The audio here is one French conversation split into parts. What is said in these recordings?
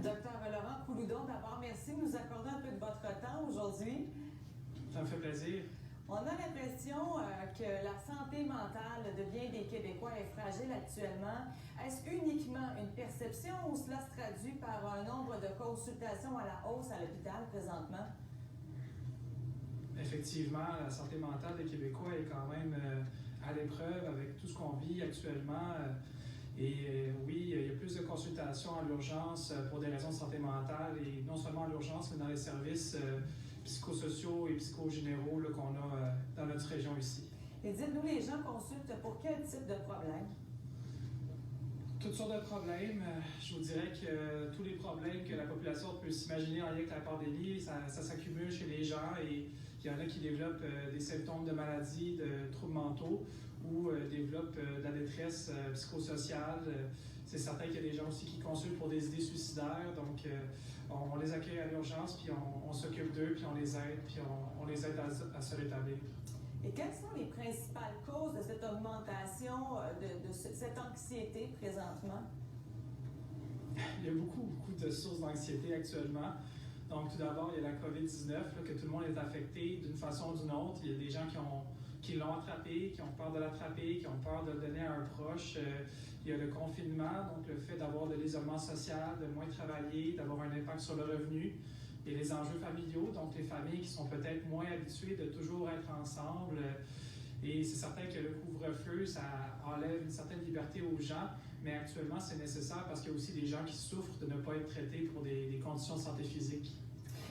Docteur Laurent Couloudon, d'abord, merci de nous accorder un peu de votre temps aujourd'hui. Ça me fait plaisir. On a l'impression que la santé mentale de bien des Québécois est fragile actuellement. Est-ce uniquement une perception ou cela se traduit par un nombre de consultations à la hausse à l'hôpital présentement? Effectivement, la santé mentale des Québécois est quand même à l'épreuve avec tout ce qu'on vit actuellement. Oui, il y a plus de consultations à l'urgence pour des raisons de santé mentale, et non seulement à l'urgence, mais dans les services psychosociaux et psychogénéraux qu'on a dans notre région ici. Et dites-nous, les gens consultent pour quel type de problème? Toutes sortes de problèmes. Je vous dirais que tous les problèmes que la population peut s'imaginer en lien avec la pandémie, ça s'accumule chez les gens, et il y en a qui développent des symptômes de maladies, de troubles mentaux, ou développent de la détresse psychosociale. C'est certain qu'il y a des gens aussi qui consultent pour des idées suicidaires, donc on les accueille à l'urgence, puis on s'occupe d'eux, puis on les aide, puis on les aide à se rétablir. Et quelles sont les principales causes de cette augmentation, de cette anxiété présentement? Il y a beaucoup de sources d'anxiété actuellement. Donc, tout d'abord, il y a la COVID-19, que tout le monde est affecté d'une façon ou d'une autre. Il y a des gens qui l'ont attrapé, qui ont peur de l'attraper, qui ont peur de le donner à un proche. Il y a le confinement, donc le fait d'avoir de l'isolement social, de moins travailler, d'avoir un impact sur le revenu. Il y a les enjeux familiaux, donc les familles qui sont peut-être moins habituées de toujours être ensemble. Et c'est certain que le couvre-feu, ça enlève une certaine liberté aux gens, mais actuellement, c'est nécessaire parce qu'il y a aussi des gens qui souffrent de ne pas être traités pour des conditions de santé physique.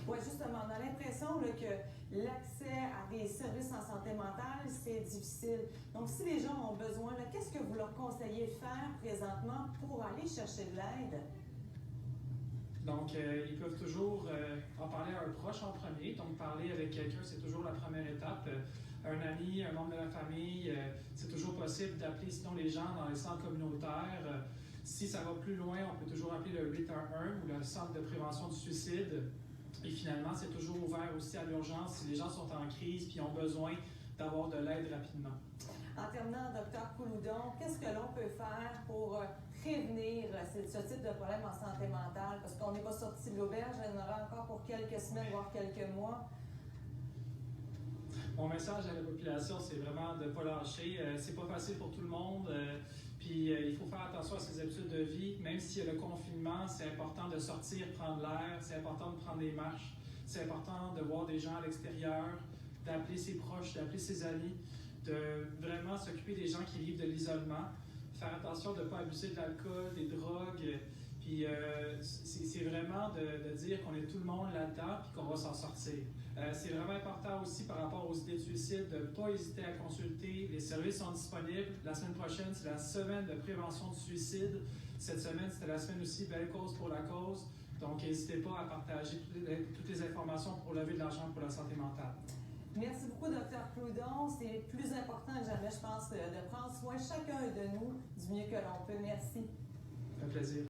Oui, justement, on a l'impression que l'accès à des services en santé mentale, c'est difficile. Donc, si les gens ont besoin, qu'est-ce que vous leur conseillez de faire présentement pour aller chercher de l'aide? Donc, ils peuvent toujours en parler à un proche en premier. Donc, parler avec quelqu'un, c'est toujours la première étape. Un ami, un membre de la famille, c'est toujours possible d'appeler sinon les gens dans les centres communautaires. Si ça va plus loin, on peut toujours appeler le 811 ou le centre de prévention du suicide. Et finalement, c'est toujours ouvert aussi à l'urgence si les gens sont en crise et ont besoin d'avoir de l'aide rapidement. En terminant, Dr Couloudon, qu'est-ce que l'on peut faire pour prévenir ce type de problème en santé mentale? Parce qu'on n'est pas sorti de l'auberge, il y en aura encore pour quelques semaines, voire quelques mois. Mon message à la population, c'est vraiment de ne pas lâcher. C'est pas facile pour tout le monde. Puis il faut faire attention à ses habitudes de vie. Même s'il y a le confinement, c'est important de sortir, prendre l'air. C'est important de prendre des marches. C'est important de voir des gens à l'extérieur, d'appeler ses proches, d'appeler ses amis, de vraiment s'occuper des gens qui vivent de l'isolement. Faire attention de ne pas abuser de l'alcool, des drogues. Puis c'est vraiment de dire qu'on est tout le monde là-dedans puis qu'on va s'en sortir. C'est vraiment important aussi par rapport aux idées de suicide de ne pas hésiter à consulter. Les services sont disponibles. La semaine prochaine, c'est la semaine de prévention du suicide. Cette semaine, c'était la semaine aussi Belle cause pour la cause. Donc, n'hésitez pas à partager toutes les informations pour lever de l'argent pour la santé mentale. Merci beaucoup, Dr Couloudon. C'est plus important que jamais, je pense, de prendre soin chacun de nous du mieux que l'on peut. Merci. Ça fait plaisir.